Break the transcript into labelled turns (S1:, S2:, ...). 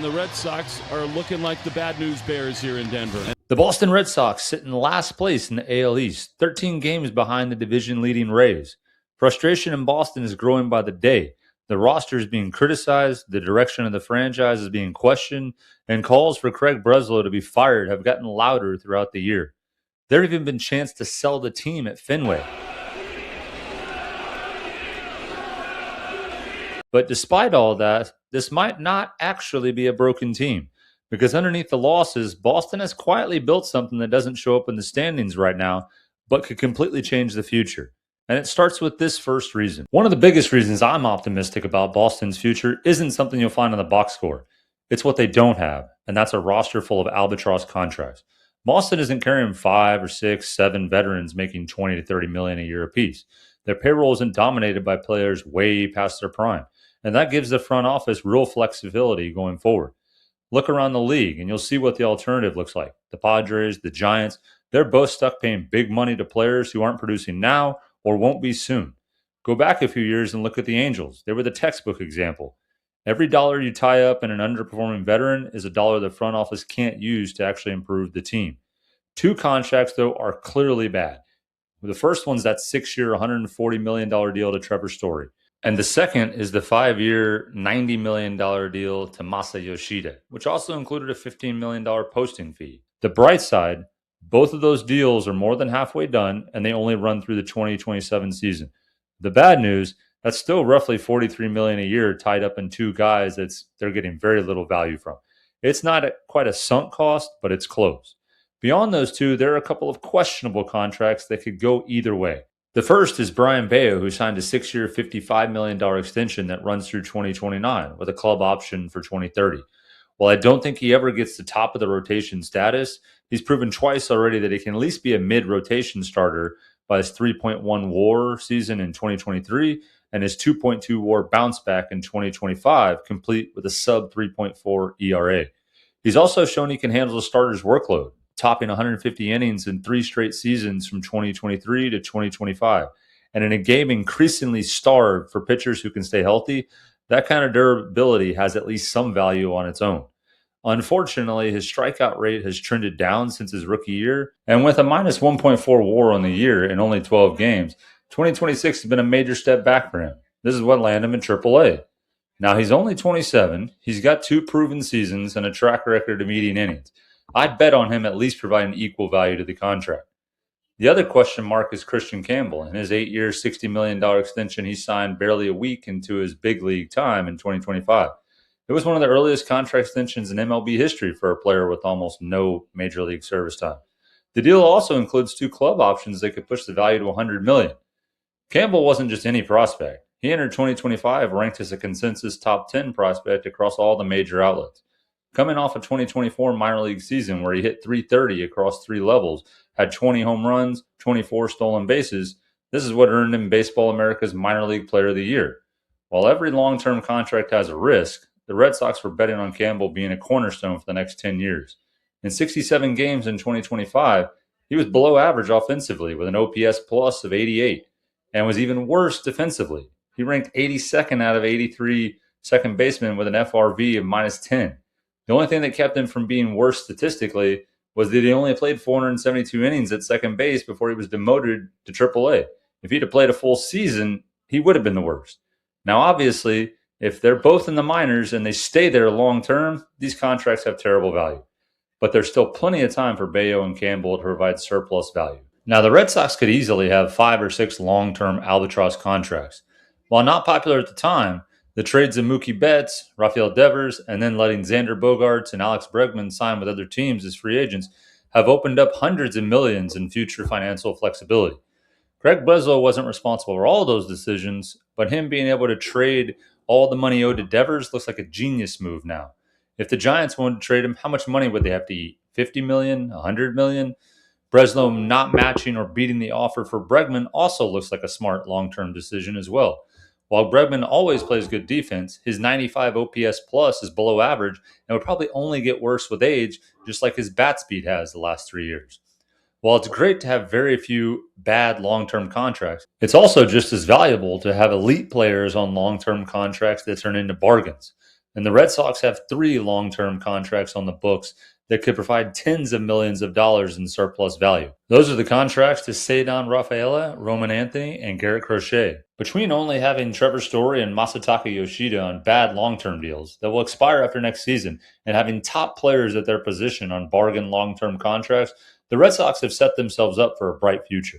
S1: The Red Sox are looking like the bad news bears here in Denver.
S2: The Boston Red Sox sit in last place in the AL East, 13 games behind the division-leading Rays. Frustration in Boston is growing by the day. The roster is being criticized, the direction of the franchise is being questioned, and calls for Craig Breslow to be fired have gotten louder throughout the year. There have even been chants to sell the team at Fenway. But despite all that, this might not actually be a broken team, because underneath the losses, Boston has quietly built something that doesn't show up in the standings right now, but could completely change the future. And it starts with this first reason. One of the biggest reasons I'm optimistic about Boston's future isn't something you'll find on the box score. It's what they don't have, and that's a roster full of albatross contracts. Boston isn't carrying 5 or 6, 7 veterans making $20 to $30 million a year apiece. Their payroll isn't dominated by players way past their prime, and that gives the front office real flexibility going forward. Look around the league, and you'll see what the alternative looks like. The Padres, the Giants, they're both stuck paying big money to players who aren't producing now or won't be soon. Go back a few years and look at the Angels. They were the textbook example. Every dollar you tie up in an underperforming veteran is a dollar the front office can't use to actually improve the team. 2 contracts, though, are clearly bad. The first one's that 6-year, $140 million deal to Trevor Story. And the second is the 5-year, $90 million deal to Masa Yoshida, which also included a $15 million posting fee. The bright side, both of those deals are more than halfway done, and they only run through the 2027 season. The bad news, that's still roughly $43 million a year tied up in 2 guys they're getting very little value from. It's not quite a sunk cost, but it's close. Beyond those 2, there are a couple of questionable contracts that could go either way. The first is Brian Bayo, who signed a 6-year, $55 million extension that runs through 2029 with a club option for 2030. While I don't think he ever gets the top of the rotation status, he's proven twice already that he can at least be a mid-rotation starter by his 3.1 WAR season in 2023 and his 2.2 WAR bounce back in 2025, complete with a sub 3.4 ERA. He's also shown he can handle the starter's workload, topping 150 innings in 3 straight seasons from 2023 to 2025. And in a game increasingly starved for pitchers who can stay healthy, that kind of durability has at least some value on its own. Unfortunately, his strikeout rate has trended down since his rookie year, and with a minus 1.4 WAR on the year in only 12 games, 2026 has been a major step back for him. This is what landed him in AAA. Now, he's only 27, he's got 2 proven seasons and a track record of median innings. I'd bet on him at least providing equal value to the contract. The other question mark is Christian Campbell. In his 8-year, $60 million extension, he signed barely a week into his big league time in 2025. It was one of the earliest contract extensions in MLB history for a player with almost no major league service time. The deal also includes 2 club options that could push the value to $100 million. Campbell wasn't just any prospect. He entered 2025 ranked as a consensus top 10 prospect across all the major outlets. Coming off a 2024 minor league season where he hit .330 across 3 levels, had 20 home runs, 24 stolen bases, this is what earned him Baseball America's Minor League Player of the Year. While every long-term contract has a risk, the Red Sox were betting on Campbell being a cornerstone for the next 10 years. In 67 games in 2025, he was below average offensively with an OPS plus of 88, and was even worse defensively. He ranked 82nd out of 83 second basemen with an FRV of minus 10. The only thing that kept him from being worse statistically was that he only played 472 innings at second base before he was demoted to AAA. If he'd have played a full season, he would have been the worst. Now, obviously, if they're both in the minors and they stay there long term, these contracts have terrible value. But there's still plenty of time for Bayo and Campbell to provide surplus value. Now, the Red Sox could easily have 5 or 6 long-term albatross contracts. While not popular at the time, the trades of Mookie Betts, Rafael Devers, and then letting Xander Bogaerts and Alex Bregman sign with other teams as free agents have opened up hundreds of millions in future financial flexibility. Craig Breslow wasn't responsible for all those decisions, but him being able to trade all the money owed to Devers looks like a genius move now. If the Giants wanted to trade him, how much money would they have to eat? $50 million? $100 million? Breslow not matching or beating the offer for Bregman also looks like a smart long-term decision as well. While Bregman always plays good defense, his 95 OPS plus is below average and would probably only get worse with age, just like his bat speed has the last 3 years. While it's great to have very few bad long-term contracts, it's also just as valuable to have elite players on long-term contracts that turn into bargains. And the Red Sox have 3 long-term contracts on the books that could provide tens of millions of dollars in surplus value. Those are the contracts to Cedar Rafaela, Roman Anthony, and Garrett Crochet. Between only having Trevor Story and Masataka Yoshida on bad long-term deals that will expire after next season and having top players at their position on bargain long-term contracts, the Red Sox have set themselves up for a bright future.